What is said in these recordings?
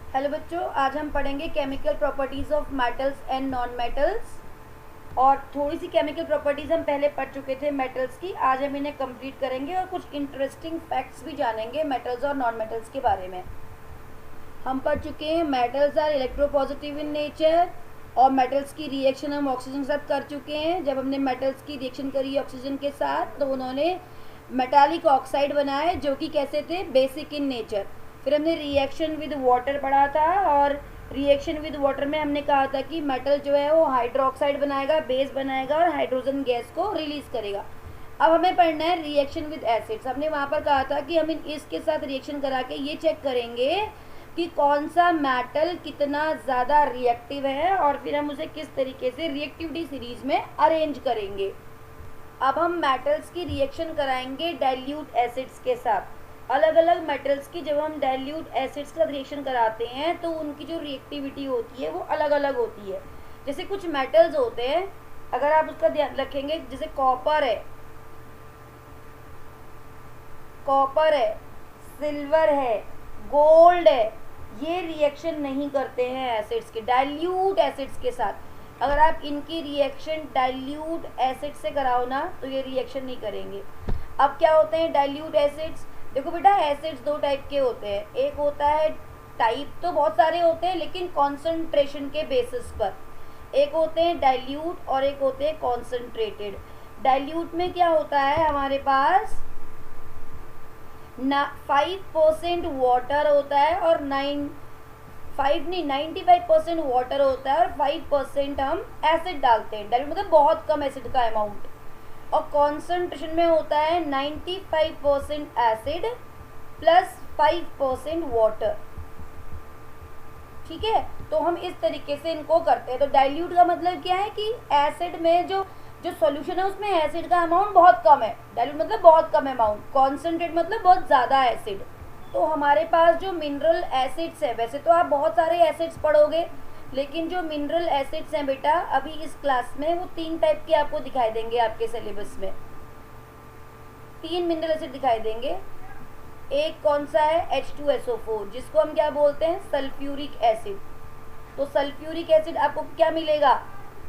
Hello बच्चों, आज हम पढ़ेंगे chemical properties of metals and non metals. और थोड़ी सी केमिकल प्रॉपर्टीज़ हम पहले पढ़ चुके थे मेटल्स की। आज हम इन्हें कंप्लीट करेंगे और कुछ इंटरेस्टिंग फैक्ट्स भी जानेंगे मेटल्स और नॉन मेटल्स के बारे में। हम पढ़ चुके हैं metals are electropositive in nature, और मेटल्स की रिएक्शन हम ऑक्सीजन के साथ कर चुके हैं। जब हमने मेटल्स की रिएक्शन करी ऑक्सीजन के साथ तो उन्होंने मेटालिक ऑक्साइड बनाए जो कि कैसे थे, बेसिक इन नेचर। फिर हमने रिएक्शन विद वाटर पढ़ा था, और रिएक्शन विद वाटर में हमने कहा था कि मेटल जो है वो हाइड्रोक्साइड बनाएगा, बेस बनाएगा और हाइड्रोजन गैस को रिलीज करेगा। अब हमें पढ़ना है रिएक्शन विद एसिड्स। हमने वहाँ पर कहा था कि हम इसके साथ रिएक्शन करा के ये चेक करेंगे कि कौन सा मेटल कितना ज़्यादा रिएक्टिव है, और फिर हम उसे किस तरीके से रिएक्टिविटी सीरीज में अरेंज करेंगे। अब हम मेटल्स की रिएक्शन कराएंगे डाइल्यूट एसिड्स के साथ। अलग अलग मेटल्स की जब हम डाइल्यूट एसिड्स का रिएक्शन कराते हैं तो उनकी जो रिएक्टिविटी होती है वो अलग अलग होती है। जैसे कुछ मेटल्स होते हैं, अगर आप उसका ध्यान रखेंगे, जैसे कॉपर है, सिल्वर है, गोल्ड है, ये रिएक्शन नहीं करते हैं एसिड्स के, डाइल्यूट एसिड्स के साथ। अगर आप इनकी रिएक्शन डाइल्यूट एसिड से कराओ ना तो ये रिएक्शन नहीं करेंगे। अब क्या होते हैं डाइल्यूट एसिड्स? देखो बेटा, एसिड्स दो टाइप के होते हैं। एक होता है, टाइप तो बहुत सारे होते हैं लेकिन कॉन्सेंट्रेशन के बेसिस पर। एक होते हैं डाइल्यूट और एक होते हैं कॉन्सेंट्रेटेड। डाइल्यूट में क्या होता है, हमारे पास 5% वाटर होता है और 95% वाटर होता है और 5% हम एसिड डालते हैं। डाइल्यूट मतलब बहुत कम एसिड का अमाउंट। और कॉन्सेंट्रेशन में होता है 95% एसिड प्लस 5% वाटर। ठीक है, तो हम इस तरीके से इनको करते हैं। तो डाइल्यूट का मतलब क्या है कि एसिड में जो सॉल्यूशन है उसमें एसिड का अमाउंट बहुत कम है। डाइल्यूट मतलब बहुत कम अमाउंट, कॉन्सेंट्रेट मतलब बहुत ज़्यादा एसिड। तो हमारे पास जो मिनरल एसिड्स है, वैसे तो आप बहुत सारे एसिड्स पढ़ोगे लेकिन जो मिनरल एसिड्स हैं बेटा अभी इस क्लास में वो 3 टाइप के आपको दिखाई देंगे। आपके सिलेबस में 3 मिनरल एसिड दिखाई देंगे। एक कौन सा है, H2SO4, जिसको हम क्या बोलते हैं, सल्फ्यूरिक एसिड। तो सल्फ्यूरिक एसिड आपको क्या मिलेगा,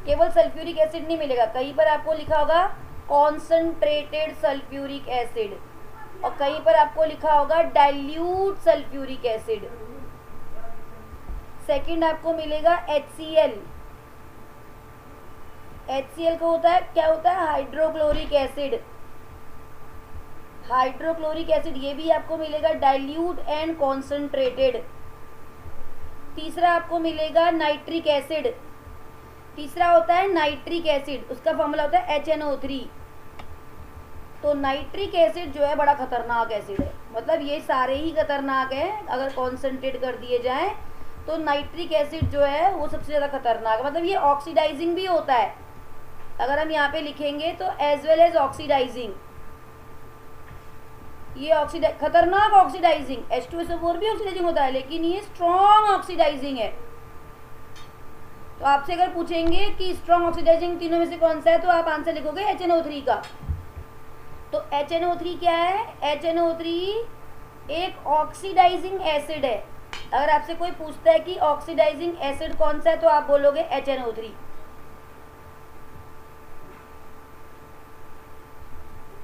केवल सल्फ्यूरिक एसिड नहीं मिलेगा, कहीं पर आपको लिखा होगा कॉन्सनट्रेटेड सल्फ्यूरिक एसिड और कहीं पर आपको लिखा होगा डाइल्यूट सल्फ्यूरिक एसिड। सेकंड आपको मिलेगा HCl। HCl को होता है, क्या होता है, हाइड्रोक्लोरिक एसिड। हाइड्रोक्लोरिक एसिड ये भी आपको मिलेगा डाइल्यूट एंड कॉन्सेंट्रेटेड। तीसरा आपको मिलेगा नाइट्रिक एसिड। तीसरा होता है नाइट्रिक एसिड, उसका फॉर्मूला होता है HNO3। तो नाइट्रिक एसिड जो है बड़ा खतरनाक एसिड है, मतलब ये सारे ही खतरनाक हैं अगर कॉन्सेंट्रेट कर दिए जाएं तो नाइट्रिक एसिड जो है वो सबसे ज़्यादा खतरनाक है। मतलब ये ऑक्सीडाइजिंग भी होता है, अगर हम यहाँ पे लिखेंगे तो एज वेल एज ऑक्सीडाइजिंग। ये खतरनाक ऑक्सीडाइजिंग, H2SO4 भी ऑक्सीडाइजिंग होता है लेकिन ये स्ट्रॉन्ग ऑक्सीडाइजिंग है। तो आपसे अगर पूछेंगे कि स्ट्रॉन्ग ऑक्सीडाइजिंग तीनों में से कौन सा है तो आप आंसर लिखोगे HNO3 का। तो HNO3 क्या है, HNO3 एक ऑक्सीडाइजिंग एसिड है। अगर आपसे कोई पूछता है कि ऑक्सीडाइजिंग एसिड कौन सा है तो आप बोलोगे HNO3।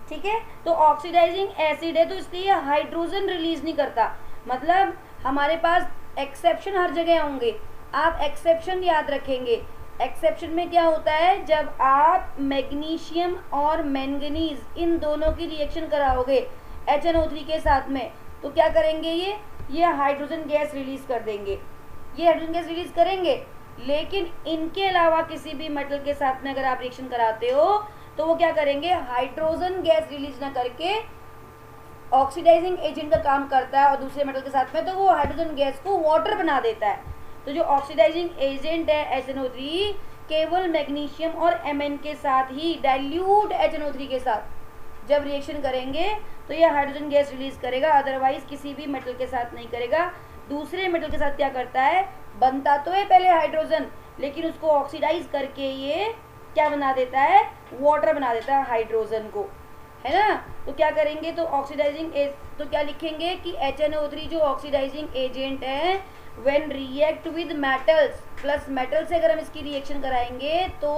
ठीक है, तो ऑक्सीडाइजिंग एसिड है तो इसलिए हाइड्रोजन रिलीज नहीं करता। मतलब हमारे पास एक्सेप्शन हर जगह होंगे, आप एक्सेप्शन याद रखेंगे। एक्सेप्शन में क्या होता है, जब आप मैग्नीशियम और मैंगनीज इन दोनों की रिएक्शन कराओगे HNO3 के साथ में तो क्या करेंगे, ये हाइड्रोजन गैस रिलीज कर देंगे। ये हाइड्रोजन गैस रिलीज करेंगे, लेकिन इनके अलावा किसी भी मेटल के साथ में अगर आप रिएक्शन कराते हो तो वो क्या करेंगे, हाइड्रोजन गैस रिलीज ना करके ऑक्सीडाइजिंग एजेंट का काम करता है और दूसरे मेटल के साथ में तो वो हाइड्रोजन गैस को वाटर बना देता है। तो जो ऑक्सीडाइजिंग एजेंट है HNO3 केवल मैग्नीशियम और Mn के साथ ही, डाइल्यूट HNO3 के साथ जब रिएक्शन करेंगे तो ये हाइड्रोजन गैस रिलीज करेगा, अदरवाइज किसी भी मेटल के साथ नहीं करेगा। दूसरे मेटल के साथ क्या करता है, बनता तो है पहले हाइड्रोजन लेकिन उसको ऑक्सीडाइज करके ये क्या बना देता है, वाटर बना देता है हाइड्रोजन को, है ना। तो क्या करेंगे, तो ऑक्सीडाइजिंग तो क्या लिखेंगे कि HNO3 जो ऑक्सीडाइजिंग एजेंट है when react with metals plus metal से अगर हम इसकी रिएक्शन कराएंगे तो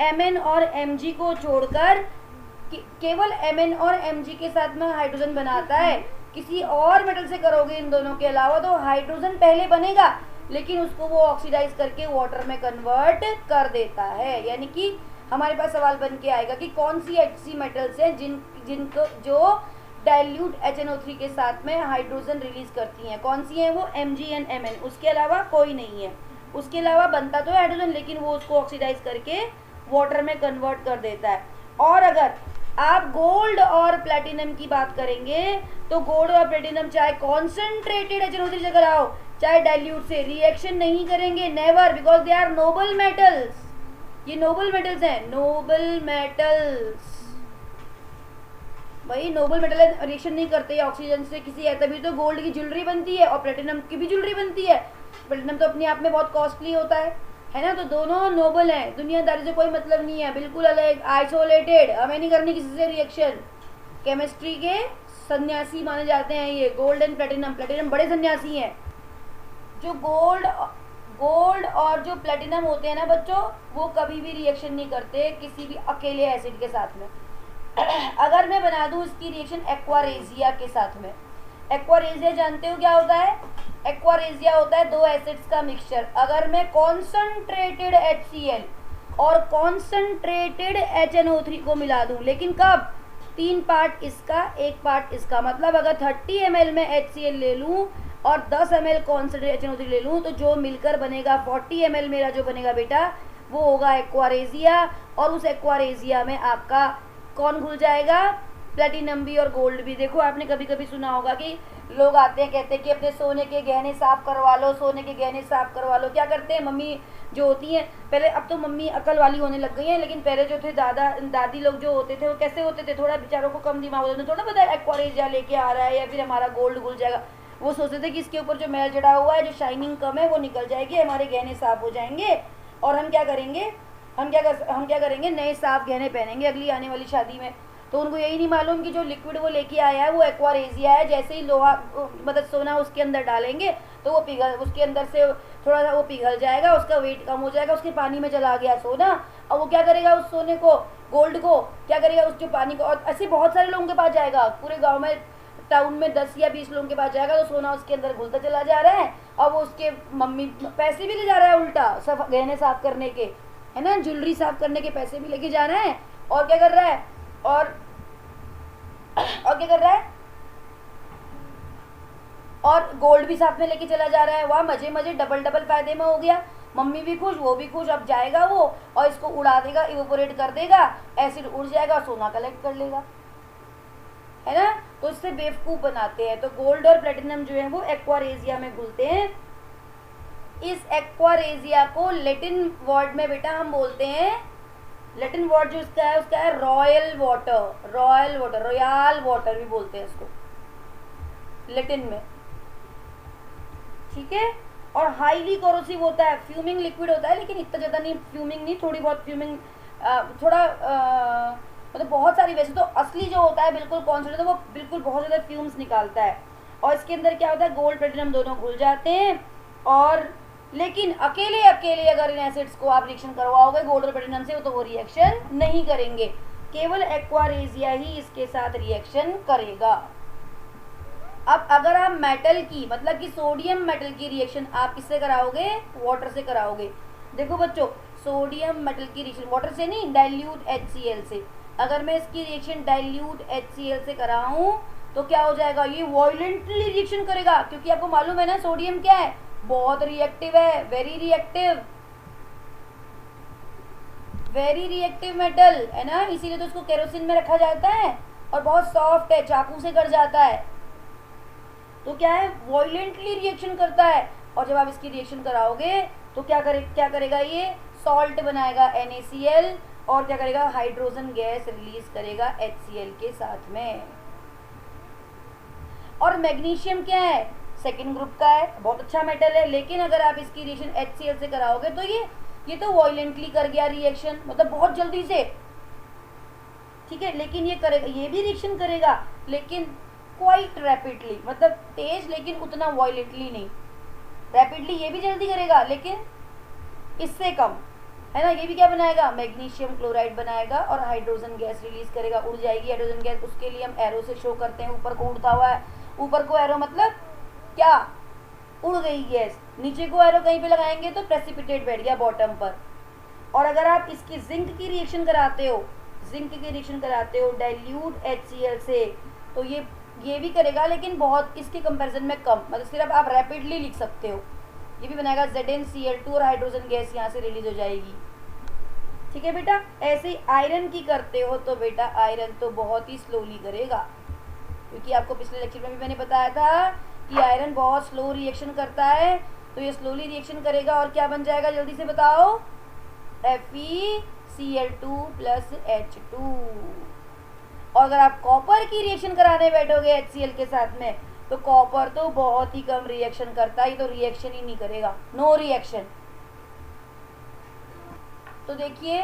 Mn और Mg को छोड़कर केवल Mn और Mg के साथ में हाइड्रोजन बनाता है। किसी और मेटल से करोगे इन दोनों के अलावा तो हाइड्रोजन पहले बनेगा, लेकिन उसको वो ऑक्सीडाइज करके वाटर में कन्वर्ट कर देता है। यानी कि हमारे पास सवाल बन के आएगा कि कौन सी ऐसी मेटल्स हैं जिनको जो डाइल्यूट HNO3 के साथ में हाइड्रोजन रिलीज करती हैं। कौन सी हैं वो? Mg एंड Mn, उसके अलावा कोई नहीं है। उसके अलावा बनता तो है हाइड्रोजन, लेकिन वो उसको ऑक्सीडाइज करके वाटर में कन्वर्ट कर देता है। और अगर आप गोल्ड और प्लेटिनम की बात करेंगे तो गोल्ड और प्लेटिनम चाहे कॉन्सेंट्रेटेड HNO3 से कराओ चाहे डाइल्यूट से, रिएक्शन नहीं करेंगे, never, because they are noble metals. ये नोबल मेटल्स हैं, नोबल मेटल्स भाई, नोबल मेटल है, रिएक्शन नहीं करते ऑक्सीजन से किसी है, तभी तो गोल्ड की ज्वेलरी बनती है और प्लेटिनम की भी ज्वेलरी बनती है। प्लेटिनम तो अपने आप में बहुत कॉस्टली होता है ना। तो दोनों नोबल हैं, दुनियादारी से कोई मतलब नहीं है, बिल्कुल अलग, आइसोलेटेड, हमें नहीं करनी किसी से रिएक्शन। केमिस्ट्री के सन्यासी माने जाते हैं ये गोल्ड एंड प्लेटिनम। प्लेटिनम बड़े सन्यासी हैं। जो गोल्ड और जो प्लेटिनम होते हैं ना बच्चों, वो कभी भी रिएक्शन नहीं करते किसी भी अकेले एसिड के साथ में। अगर मैं बना दूं इसकी रिएक्शन एक्वारेजिया के साथ में, एक्वारेजिया जानते हो क्या होता है? एक्वारेजिया होता है दो एसिड्स का मिक्सचर। अगर मैं कॉन्सनट्रेटेड HCl और कॉन्सनट्रेटेड HNO3 को मिला दूं, लेकिन कब? 3 पार्ट इसका 1 पार्ट इसका, मतलब अगर 30 ml में HCl ले लूं और 10 ml कॉन्सनट्रेटेड HNO3 ले लूं तो जो मिलकर बनेगा 40 ml मेरा जो बनेगा बेटा वो होगा एक्वारेजिया। और उस एक्वारेजिया में आपका कौन घुल जाएगा? प्लेटिनम भी और गोल्ड भी। देखो आपने कभी कभी सुना होगा कि लोग आते हैं कहते हैं कि अपने सोने के गहने साफ करवा लो, सोने के गहने साफ करवा लो। क्या करते हैं मम्मी जो होती हैं पहले, अब तो मम्मी अकल वाली होने लग गई हैं, लेकिन पहले जो थे दादा दादी लोग जो होते थे वो कैसे होते थे? थोड़ा बेचारों को कम दिमाग होता था, थोड़ा पता है एक्वारेजिया लेके आ रहा है या फिर हमारा गोल्ड घुल जाएगा। वो सोचते थे कि इसके ऊपर जो मैल चढ़ा हुआ है, जो शाइनिंग कम है वो निकल जाएगी, हमारे गहने साफ हो जाएंगे और हम क्या करेंगे, हम क्या करेंगे, नए साफ गहने पहनेंगे अगली आने वाली शादी में। तो उनको यही नहीं मालूम कि जो लिक्विड वो लेके आया है वो एक्वारेजिया है। जैसे ही लोहा मतलब सोना उसके अंदर डालेंगे तो वो पिघल, उसके अंदर से थोड़ा सा वो पिघल जाएगा, उसका वेट कम हो जाएगा, उसके पानी में चला गया सोना। और वो क्या करेगा उस सोने को, गोल्ड को क्या करेगा, उस जो पानी को, और ऐसे बहुत सारे लोगों के पास जाएगा, पूरे गाँव में टाउन में 10 या 20 लोगों के पास जाएगा, तो सोना उसके अंदर घुलता चला जा रहा है और वो उसके मम्मी पैसे भी ले जा रहा है उल्टा, सब गहने साफ करने के, है ना, ज्वेलरी साफ करने के पैसे भी लेके जा रहा है। और क्या कर रहा है, और क्या कर रहा है, और गोल्ड भी साथ में लेके चला जा रहा है। वाह, मजे मजे, डबल डबल फायदे में हो गया। मम्मी भी खुश, वो भी खुश। अब जाएगा वो और इसको उड़ा देगा, इवोपोरेट कर देगा, एसिड उड़ जाएगा, सोना कलेक्ट कर लेगा, है ना। तो इससे बेवकूफ बनाते हैं। तो गोल्ड और प्लेटिनम जो है वो एक्वारेजिया में घुलते हैं। इस एक्वारेजिया को लैटिन वर्ड में बेटा हम बोलते हैं, लैटिन वर्ड जो इसका है उसका है royal water, royal water, royal water भी बोलते हैं इसको लैटिन में, ठीक है। और हाईली कोरोसिव होता है, फ्यूमिंग लिक्विड होता है, लेकिन इतना ज़्यादा नहीं, फ्यूमिंग नहीं, थोड़ी बहुत फ्यूमिंग, थोड़ा मतलब बहुत सारी। वैसे तो असली जो होता है बिल्कुल कॉन्सेंट्रेट, वो बिल्कुल बहुत ज़्यादा फ्यूम्स निकालता है। और इसके अंदर क्या होता है, गोल्ड प्लेटिनम दोनों घुल जाते हैं। और लेकिन अकेले अगर इन एसिड्स को आप रिएक्शन करवाओगे गोल्ड और प्लेटिनम से तो वो रिएक्शन नहीं करेंगे, केवल एक्वारेजिया ही इसके साथ रिएक्शन करेगा। अब अगर आप मेटल की, मतलब कि सोडियम मेटल की रिएक्शन आप किससे कराओगे? वाटर से कराओगे। देखो बच्चों, सोडियम मेटल की रिएक्शन वाटर से नहीं, डाइल्यूट HCl से। अगर मैं इसकी रिएक्शन डाइल्यूट HCl से कराऊं तो क्या हो जाएगा, ये वायलेंटली रिएक्शन करेगा, क्योंकि आपको मालूम है ना सोडियम क्या है, बहुत रिएक्टिव है, वेरी रिएक्टिव मेटल है ना, इसीलिए तो उसको केरोसिन में रखा जाता है। और बहुत सॉफ्ट है, चाकू से कट जाता है, तो क्या है, वायलेंटली रिएक्शन करता है। और जब आप इसकी रिएक्शन कराओगे तो क्या करेगा, ये सॉल्ट बनाएगा NaCl, और क्या करेगा, हाइड्रोजन गैस रिलीज करेगा HCl के साथ में। और मैग्नीशियम क्या है, सेकेंड ग्रुप का है, बहुत अच्छा मेटल है, लेकिन अगर आप इसकी रिएक्शन HCl से कराओगे तो ये तो वायलेंटली कर गया रिएक्शन, मतलब बहुत जल्दी से, ठीक है। लेकिन ये करेगा, ये भी रिएक्शन करेगा, लेकिन क्वाइट रैपिडली, मतलब तेज, लेकिन उतना वायलेंटली नहीं, रैपिडली ये भी जल्दी करेगा लेकिन इससे कम, है ना। ये भी क्या बनाएगा, मैग्नीशियम क्लोराइड बनाएगा और हाइड्रोजन गैस रिलीज करेगा, उड़ जाएगी हाइड्रोजन गैस। उसके लिए हम एरो से शो करते हैं, ऊपर को उड़ता हुआ है, ऊपर को एरो मतलब क्या, उड़ गई गैस। नीचे को एरो कहीं पे लगाएंगे तो प्रेसिपिटेट बैठ गया बॉटम पर। और अगर आप इसकी जिंक की रिएक्शन कराते हो, जिंक की रिएक्शन कराते हो डाइल्यूट HCl से, तो ये भी करेगा लेकिन बहुत इसके कंपैरिजन में कम, मतलब सिर्फ आप रैपिडली लिख सकते हो। ये भी बनाएगा ZnCl2 और हाइड्रोजन गैस यहाँ से रिलीज हो जाएगी। ठीक है बेटा। ऐसे ही आयरन की करते हो तो बेटा आयरन तो बहुत ही स्लोली करेगा, क्योंकि आपको पिछले लेक्चर में भी मैंने बताया था कि आयरन बहुत स्लो रिएक्शन करता है। तो ये स्लोली रिएक्शन करेगा और क्या बन जाएगा, जल्दी से बताओ, FeCl2 + H2। और अगर आप कॉपर की रिएक्शन कराने बैठोगे HCl के साथ में, तो कॉपर तो बहुत ही कम रिएक्शन करता है, ये तो रिएक्शन ही नहीं करेगा, नो रिएक्शन। तो देखिए,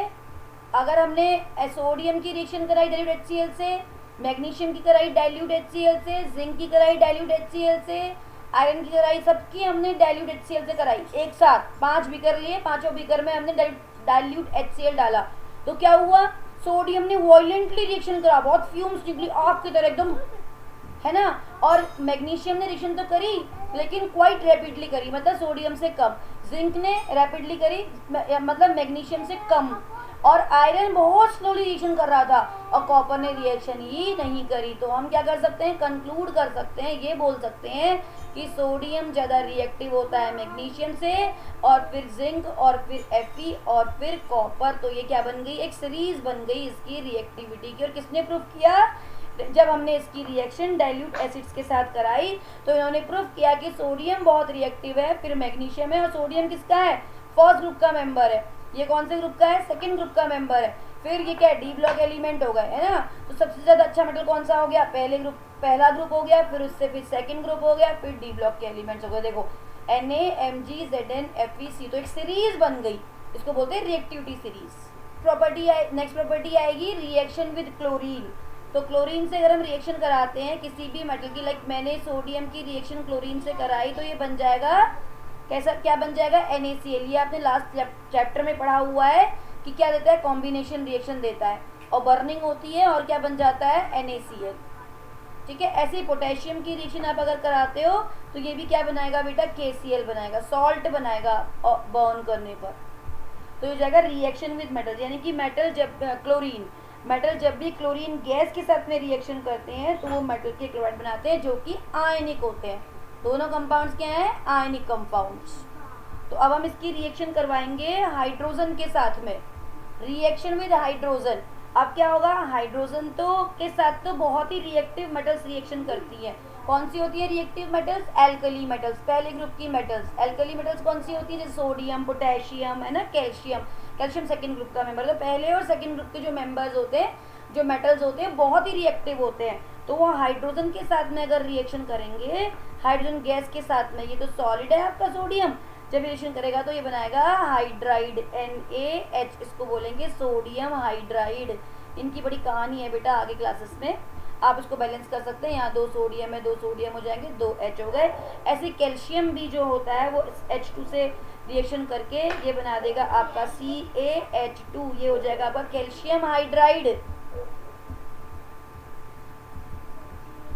अगर हमने सोडियम की रिएक्शन कराई डाइल्यूट HCl से, मैग्नीशियम की कराई डाइल्यूट HCl से, जिंक की कराई डाइल्यूट HCl से, आयरन की कराई, सबकी हमने डाइल्यूट HCl से कराई एक साथ। 5 बीकर लिए, पांचों बीकर में हमने डाइल्यूट HCl डाला, तो क्या हुआ, सोडियम ने वायलेंटली रिएक्शन करा, बहुत फ्यूम्स निकली आग की तरह एकदम, है ना। और मैग्नीशियम ने रिएक्शन तो करी लेकिन क्वाइट रैपिडली करी, मतलब सोडियम से कम। जिंक ने रैपिडली करी, मतलब मैग्नीशियम से कम। और आयरन बहुत स्लोली रिएक्शन कर रहा था और कॉपर ने रिएक्शन ही नहीं करी। तो हम क्या कर सकते हैं, कंक्लूड कर सकते हैं, ये बोल सकते हैं कि सोडियम ज़्यादा रिएक्टिव होता है मैग्नीशियम से, और फिर जिंक, और फिर Fe, और फिर कॉपर। तो ये क्या बन गई, एक सीरीज बन गई इसकी रिएक्टिविटी की। और किसने प्रूफ किया, जब हमने इसकी रिएक्शन डाइल्यूट एसिड्स के साथ कराई तो इन्होंने प्रूफ किया कि सोडियम बहुत रिएक्टिव है, फिर मैग्नीशियम है, और सोडियम किसका है, फर्स्ट ग्रुप का मेंबर है। ये कौन से ग्रुप का है, सेकंड ग्रुप का मेंबर है। फिर ये क्या है, डी ब्लॉक एलिमेंट हो गए, है ना। तो सबसे ज़्यादा अच्छा मेटल कौन सा हो गया, पहला ग्रुप हो गया, फिर उससे फिर सेकंड ग्रुप हो गया, फिर डी ब्लॉक के एलिमेंट्स हो गए। देखो Na Mg Zn FeC, तो एक सीरीज बन गई, इसको बोलते हैं reactivity series. Property next property आएगी रिएक्शन विद क्लोरीन। तो क्लोरीन से अगर हम रिएक्शन कराते हैं किसी भी मेटल की, लाइक मैंने सोडियम की रिएक्शन क्लोरीन से कराई, तो ये बन जाएगा कैसा, क्या बन जाएगा, NaCl। ये आपने लास्ट चैप्टर में पढ़ा हुआ है कि क्या देता है, कॉम्बिनेशन रिएक्शन देता है और बर्निंग होती है और क्या बन जाता है, NaCl। ठीक है। ऐसे ही पोटेशियम की रिएक्शन आप अगर कराते हो तो ये भी क्या बनाएगा बेटा, KCl बनाएगा, सॉल्ट बनाएगा बर्न करने पर। तो ये हो जाएगा रिएक्शन विद मेटल, यानी कि मेटल जब भी क्लोरीन गैस के साथ में रिएक्शन करते हैं तो वो मेटल के क्लोराइड बनाते हैं जो कि आयनिक होते हैं। दोनों कंपाउंड्स क्या हैं, आयनिक कंपाउंड्स। तो अब हम इसकी रिएक्शन करवाएंगे हाइड्रोजन के साथ में, रिएक्शन विद हाइड्रोजन। अब क्या होगा, हाइड्रोजन तो के साथ तो बहुत ही रिएक्टिव मेटल्स रिएक्शन करती हैं। कौन सी होती है रिएक्टिव मेटल्स, एल्कली मेटल्स, पहले ग्रुप की मेटल्स। एल्कली मेटल्स कौन सी होती है, जैसे सोडियम, पोटेशियम, है ना, कैल्शियम सेकंड ग्रुप का मेंबर। तो पहले और सेकंड ग्रुप के जो मेंबर्स होते हैं, जो मेटल्स होते हैं, बहुत ही रिएक्टिव होते हैं। तो वो हाइड्रोजन के साथ में अगर रिएक्शन करेंगे, हाइड्रोजन गैस के साथ में, ये तो सॉलिड है आपका सोडियम, जब रिएक्शन करेगा तो ये बनाएगा हाइड्राइड, NaH, इसको बोलेंगे सोडियम हाइड्राइड। इनकी बड़ी कहानी है बेटा, आगे क्लासेस में आप इसको बैलेंस कर सकते हैं। यहाँ 2 सोडियम है, 2 सोडियम हो जाएंगे, 2 H हो गए। ऐसे कैल्शियम भी जो होता है वो H2 से रिएक्शन करके ये बना देगा आपका CaH2, ये हो जाएगा आपका कैल्शियम हाइड्राइड।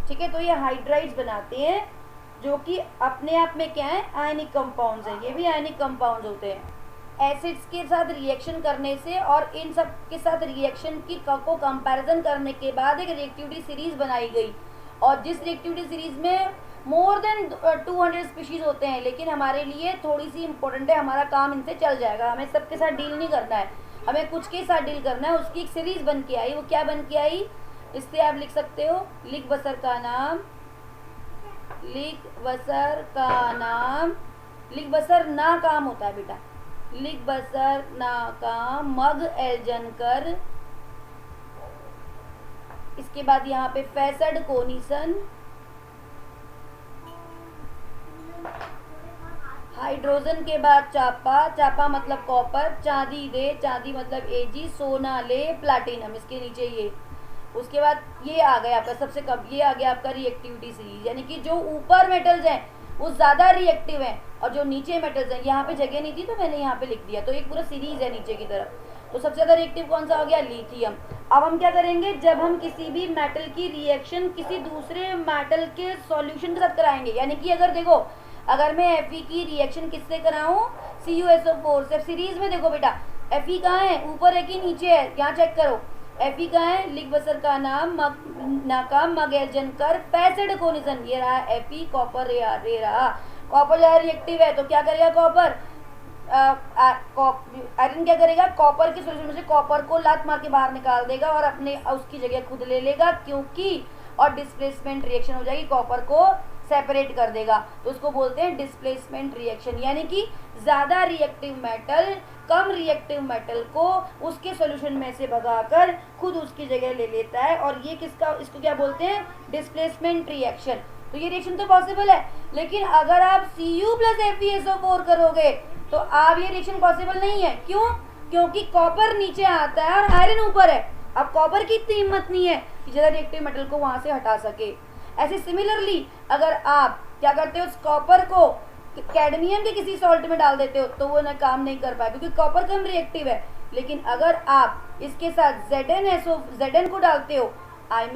ठीक है। तो ये हाइड्राइड्स बनाते हैं जो कि अपने आप में क्या है, आयनिक कंपाउंड्स हैं। ये भी आयनिक कंपाउंड्स होते हैं। एसिड्स के साथ रिएक्शन करने से और इन सब के साथ रिएक्शन की को कंपैरिजन करने के बाद एक रिएक्टिविटी सीरीज बनाई गई, और जिस रिएक्टिविटी सीरीज में मोर देन 200 स्पीशीज होते हैं, लेकिन हमारे लिए थोड़ी सी इंपॉर्टेंट है, हमारा काम इनसे चल जाएगा, हमें सबके साथ डील नहीं करना है, हमें कुछ के साथ डील करना है। उसकी एक सीरीज बन के आई, वो क्या बन के आई, इससे आप लिख सकते हो, लिख बसर का नाम, लिख बसर ना काम होता है बेटा, लिख बसर ना काम, मग एल्जनकर, इसके बाद यहाँ पे फैसड कोनिसन, हाइड्रोजन के बाद चापा मतलब कॉपर, चांदी दे, चांदी मतलब Ag, सोना ले, प्लैटिनम, इसके नीचे ये। उसके बाद ये आ गया आपका सबसे कम, ये आ गया आपका रिएक्टिविटी सीरीज, यानी कि जो ऊपर मेटल्स हैं वो ज़्यादा रिएक्टिव हैं, और जो नीचे मेटल्स हैं, यहाँ पे जगह नहीं थी तो मैंने यहाँ पे लिख दिया, तो एक पूरा सीरीज है नीचे की तरफ। तो सबसे ज़्यादा रिएक्टिव कौन सा हो गया? लिथियम। अब हम क्या करेंगे, जब हम किसी भी मेटल की रिएक्शन किसी दूसरे मेटल के सॉल्यूशन के साथ कराएंगे, यानी कि अगर देखो, अगर मैं Fe की रिएक्शन किससे कराऊं, CuSO4 से। सीरीज में देखो बेटा, Fe कहाँ है, ऊपर है कि नीचे है, यहाँ चेक करो। Fe कहाँ है, लिख बसर का नाम, नाकाम मगेलजन कर पैसेड कोनिसन, ये रहा Fe, कॉपर रे रहा। कॉपर ज़्यादा रिएक्टिव है तो क्या करेगा कॉपर, आयरन क्या करेगा, कॉपर के सोल्यूशन में से कॉपर को लात मार के बाहर निकाल देगा और अपने उसकी जगह खुद ले लेगा, क्योंकि और डिस्प्लेसमेंट रिएक्शन हो जाएगी, कॉपर को सेपरेट कर देगा, तो उसको बोलते हैं डिस्प्लेसमेंट रिएक्शन। यानी कि ज़्यादा रिएक्टिव मेटल कम रिएक्टिव मेटल को उसके सॉल्यूशन में से भगाकर खुद उसकी जगह ले लेता है, और ये किसका, इसको क्या बोलते हैं, डिस्प्लेसमेंट रिएक्शन। तो ये रिएक्शन तो पॉसिबल है, लेकिन अगर आप Cu प्लस FeSO4 करोगे तो आप ये रिएक्शन पॉसिबल नहीं है। क्यों? क्योंकि कॉपर नीचे आता है और आयरन ऊपर है। अब कॉपर की इतनी हिम्मत नहीं है कि ज़्यादा रिएक्टिव मेटल को वहाँ से हटा सके। ऐसे सिमिलरली अगर आप क्या करते हो, उस कॉपर को कैडमियम के किसी सॉल्ट में डाल देते हो तो वो ना काम नहीं कर पाए, क्योंकि कॉपर कम रिएक्टिव है। लेकिन अगर आप इसके साथ Zn को डालते हो, आई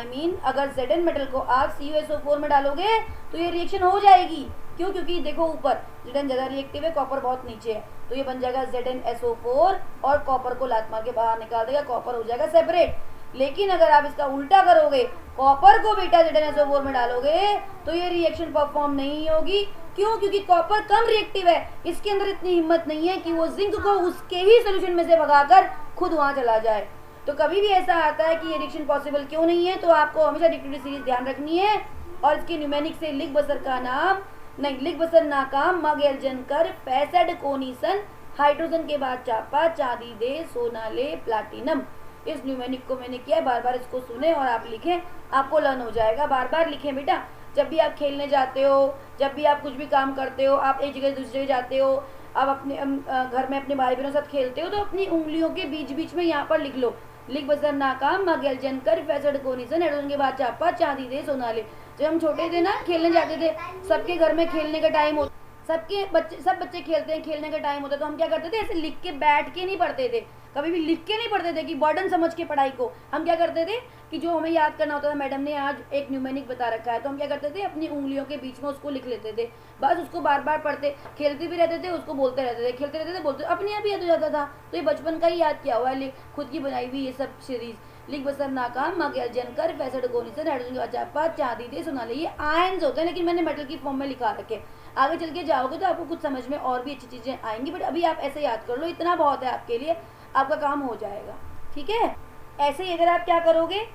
मीन अगर Zn मेटल को आप CuSO4 में डालोगे तो ये रिएक्शन हो जाएगी। क्यों? क्योंकि देखो ऊपर Zn ज़्यादा रिएक्टिव है, कॉपर बहुत नीचे है, तो ये बन जाएगा ZnSO4 और कॉपर को लात मार के बाहर निकाल देगा, कॉपर हो जाएगा सेपरेट। लेकिन अगर आप इसका उल्टा करोगे, कॉपर को बेटा ZnSO4 में डालोगे तो ये रिएक्शन परफॉर्म नहीं होगी। क्यों? क्योंकि कॉपर कम रिएक्टिव है, इसके अंदर इतनी हिम्मत नहीं है कि वो जिंक को उसके ही सोल्यूशन में से भगाकर खुद वहां चला जाए। तो कभी भी ऐसा आता है कि ये रिएक्शन पॉसिबल क्यों नहीं है, तो आपको हमेशा रिएक्टिविटी सीरीज ध्यान रखनी है, और इसके न्यूमेनिक से लिख बसर का नाम नहीं, लिख बसर नाकाम मगेलजन कर पैसेड कोनिसन, हाइड्रोजन के बाद चापा चांदी दे सोना ले प्लाटिनम। इस न्यूमेनिक को मैंने किया, बार बार इसको सुने और आप लिखें, आपको लर्न हो जाएगा। बार बार लिखें बेटा, जब भी आप खेलने जाते हो, जब भी आप कुछ भी काम करते हो, आप एक जगह से दूसरी जगह जाते हो, आप अपने घर में अपने भाई बहनों के साथ खेलते हो, तो अपनी उंगलियों के बीच बीच में यहाँ पर लिख लो, लिख बसर नाकाम मगेलजन कर पैसेड कोनिसन, हाइड्रोजन के बाद चापा चांदी दे सोना ले। जब हम छोटे थे ना, खेलने जाते थे, सबके घर में खेलने का टाइम होता, सब बच्चे खेलते हैं, खेलने का टाइम होता है, तो हम क्या करते थे, ऐसे लिख के बैठ के नहीं पढ़ते थे, कभी भी लिख के नहीं पढ़ते थे कि बर्डन समझ के पढ़ाई को। हम क्या करते थे कि जो हमें याद करना होता था, मैडम ने आज एक न्यूमेनिक बता रखा है, तो हम क्या करते थे, अपनी उंगलियों के बीच में उसको लिख लेते थे, बस उसको बार बार पढ़ते, खेलते भी रहते थे, उसको बोलते रहते थे, खेलते रहते थे, बोलते, अपने आप याद हो जाता था। तो ये बचपन का ही याद किया हुआ है, खुद की बनाई हुई ये सब सीरीज। लिख बसर नाकाम मगेलजन कर पैसेड कोनिसन, हाइड्रोजन के बाद चांदी दे सोना ले, ये आयन्स होते हैं, लेकिन मैंने मेटल की फॉर्म में लिखा रखे। आगे चल के जाओगे तो आपको कुछ समझ में और भी अच्छी चीज़ें आएंगी, बट अभी आप ऐसे याद कर लो, इतना बहुत है आपके लिए, आपका काम हो जाएगा। ठीक है, ऐसे ही अगर आप क्या करोगे,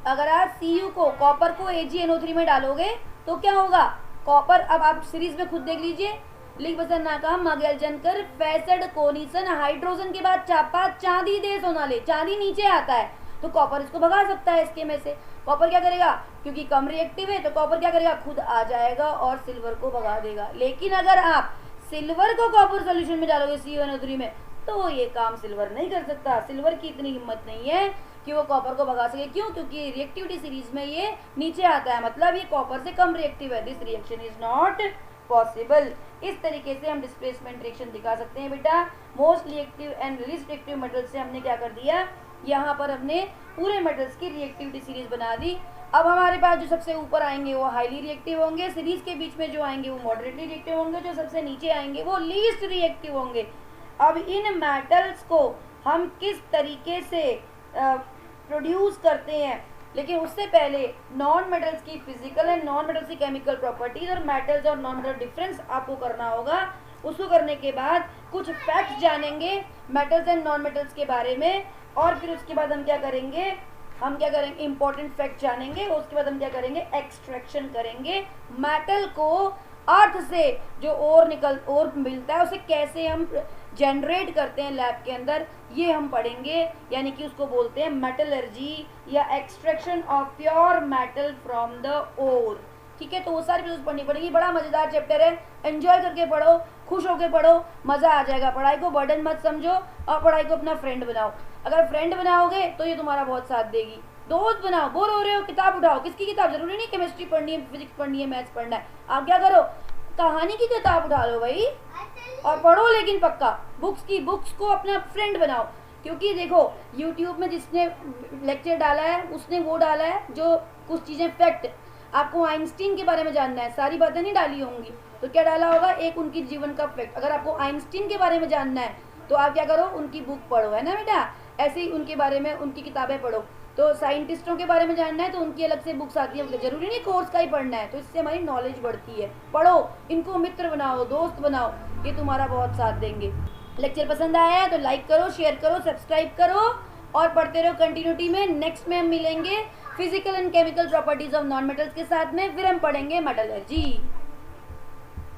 अगर आप Cu को कॉपर को AgNO3 में डालोगे तो क्या होगा, कॉपर, अब आप सीरीज में खुद देख लीजिए, लिख बसर नाकाम मगेलजन कर पैसेड कोनिसन, हाइड्रोजन के बाद चापा चांदी दे सोना ले, चांदी नीचे आता है तो कॉपर इसको भगा सकता है इसके में से। कॉपर क्या करेगा, क्योंकि कम रिएक्टिव है तो कॉपर क्या करेगा, खुद आ जाएगा और सिल्वर को भगा देगा। लेकिन अगर आप सिल्वर को कॉपर सॉल्यूशन में डालोगे CuNO3 में, तो ये काम सिल्वर नहीं कर सकता, सिल्वर की इतनी हिम्मत नहीं है कि वो कॉपर को भगा सके। क्यों? क्योंकि रिएक्टिविटी सीरीज में ये नीचे आता है, मतलब ये कॉपर से कम रिएक्टिव है, this reaction is not possible. इस तरीके से हम डिस्प्लेसमेंट रिएक्शन दिखा सकते हैं बेटा। Most reactive and least reactive metal से हमने क्या कर दिया, यहाँ पर हमने पूरे मेटल्स की रिएक्टिविटी सीरीज बना दी। अब हमारे पास जो सबसे ऊपर आएंगे वो हाईली रिएक्टिव होंगे, सीरीज के बीच में जो आएंगे वो मॉडरेटली रिएक्टिव होंगे, जो सबसे नीचे आएंगे वो लीस्ट रिएक्टिव होंगे। अब इन मेटल्स को हम किस तरीके से प्रोड्यूस करते हैं, लेकिन उससे पहले नॉन मेटल्स की फिजिकल एंड नॉन मेटल्स की केमिकल प्रॉपर्टीज और मेटल्स और नॉन मेटल डिफरेंस आपको करना होगा। उसको करने के बाद कुछ फैक्ट्स जानेंगे मेटल्स एंड नॉन मेटल्स के बारे में, और फिर उसके बाद हम क्या करेंगे, इंपॉर्टेंट फैक्ट जानेंगे। उसके बाद हम क्या करेंगे, एक्सट्रैक्शन करेंगे, मेटल को अर्थ से जो ओर मिलता है उसे कैसे हम जनरेट करते हैं लैब के अंदर, ये हम पढ़ेंगे। यानी कि उसको बोलते हैं मेटलर्जी या extraction of pure metal from the ore. ठीक है, तो वो सारी चीज़ें पढ़नी पड़ेगी। बड़ा मज़ेदार चैप्टर है, एंजॉय करके पढ़ो, खुश होकर पढ़ो, मज़ा आ जाएगा। पढ़ाई को बर्डन मत समझो और पढ़ाई को अपना फ्रेंड बनाओ। अगर फ्रेंड बनाओगे तो ये तुम्हारा बहुत साथ देगी, दोस्त बनाओ। बोर हो रहे हो, किताब उठाओ। किसकी किताब? जरूरी नहीं केमिस्ट्री पढ़नी है, फिजिक्स पढ़नी है, मैथ्स पढ़ना है। आप क्या करो, कहानी की किताब उठा लो भाई और पढ़ो, लेकिन पक्का बुक्स को अपना फ्रेंड बनाओ। क्योंकि देखो यूट्यूब में जिसने लेक्चर डाला है उसने वो डाला है जो कुछ चीज़ें फैक्ट। आपको आइंस्टीन के बारे में जानना है, सारी बातें नहीं डाली होंगी, तो क्या डाला होगा, एक उनकी जीवन का फैक्ट। अगर आपको आइंस्टीन के बारे में जानना है तो आप क्या करो, उनकी बुक पढ़ो, है ना बेटा। ऐसे ही उनके बारे में उनकी किताबें पढ़ो। तो साइंटिस्टों के बारे में जानना है तो उनकी अलग से बुक्स आती है, जरूरी नहीं कोर्स का ही पढ़ना है। तो इससे हमारी नॉलेज बढ़ती है। पढ़ो, इनको मित्र बनाओ, दोस्त बनाओ, ये तुम्हारा बहुत साथ देंगे। लेक्चर पसंद आया है तो लाइक करो, शेयर करो, सब्सक्राइब करो और पढ़ते रहो कंटिन्यूटी में। नेक्स्ट में हम मिलेंगे physical and chemical properties of non metals के साथ में, फिर हम पढ़ेंगे मेटलर्जी।